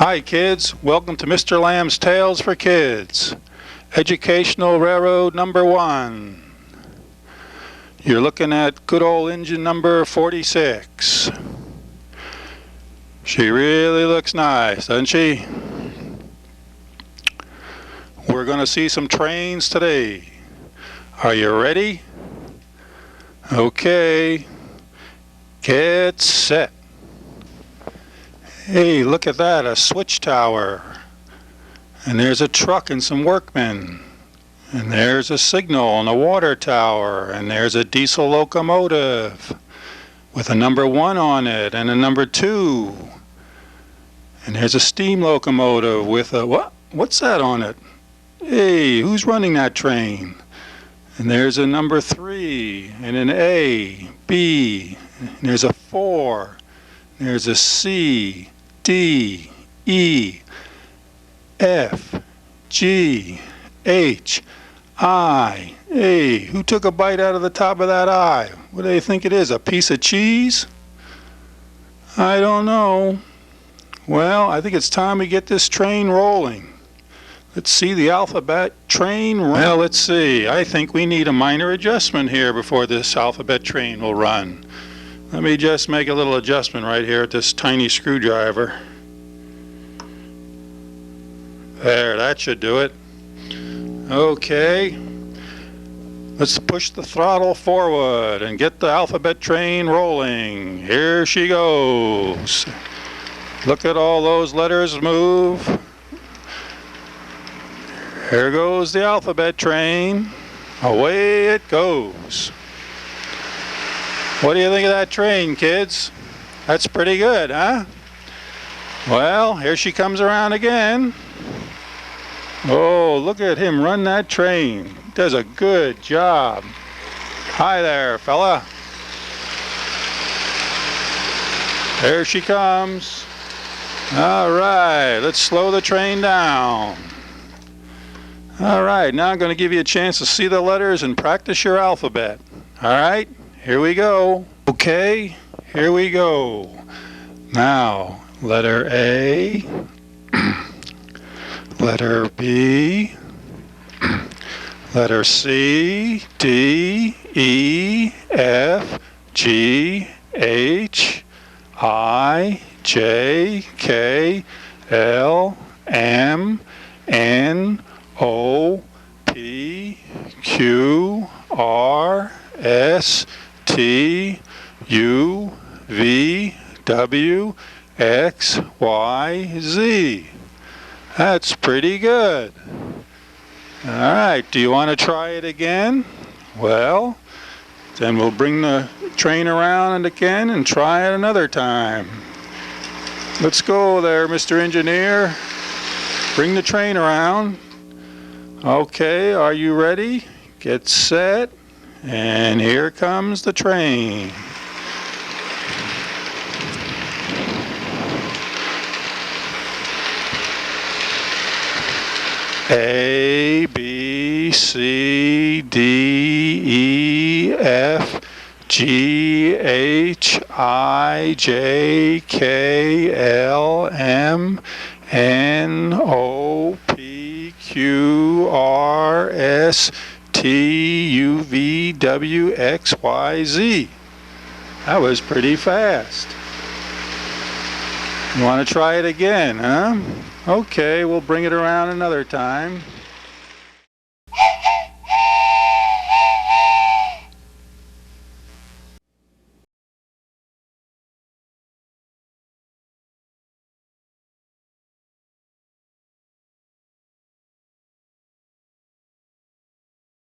Hi kids, welcome to Mr. Lamb's Tales for Kids. Educational Railroad number 1. You're looking at good old engine number 46. She really looks nice, doesn't she? We're going to see some trains today. Are you ready? Okay. Get set. Hey, look at that, a switch tower. And there's a truck and some workmen. And there's a signal and a water tower. And there's a diesel locomotive with a number 1 on it and a number 2. And there's a steam locomotive with a, what's that on it? Hey, who's running that train? And there's a number 3 and an A, B, and there's a 4. There's a C, D, E, F, G, H, I. Hey, who took a bite out of the top of that I? What do they think it is, a piece of cheese? I don't know. Well, I think it's time we get this train rolling. Let's see the alphabet train run. Well, let's see. I think we need a minor adjustment here before this alphabet train will run. Let me just make a little adjustment right here at this tiny screwdriver. There, that should do it. Okay. Let's push the throttle forward and get the alphabet train rolling. Here she goes. Look at all those letters move. Here goes the alphabet train. Away it goes. What do you think of that train, kids? That's pretty good, huh? Well, here she comes around again. Oh, look at him run that train. Does a good job. Hi there, fella. There she comes. All right, let's slow the train down. All right, now I'm going to give you a chance to see the letters and practice your alphabet. All right? Here we go. Okay, here we go. Now, letter A, letter B, letter C, D, E, F, G, H, I, J, K, L, M, N, O, P, Q, R, S, T, U, V, W, X, Y, Z. That's pretty good. All right, do you want to try it again? Well, then we'll bring the train around again and try it another time. Let's go there, Mr. Engineer. Bring the train around. Okay, are you ready? Get set. And here comes the train. A, B, C, D, E, F, G, H, I, J, K, L, M, N, O, P, Q, R, S, T, U, V, W, X, Y, Z. That was pretty fast. You want to try it again, huh? Okay, we'll bring it around another time.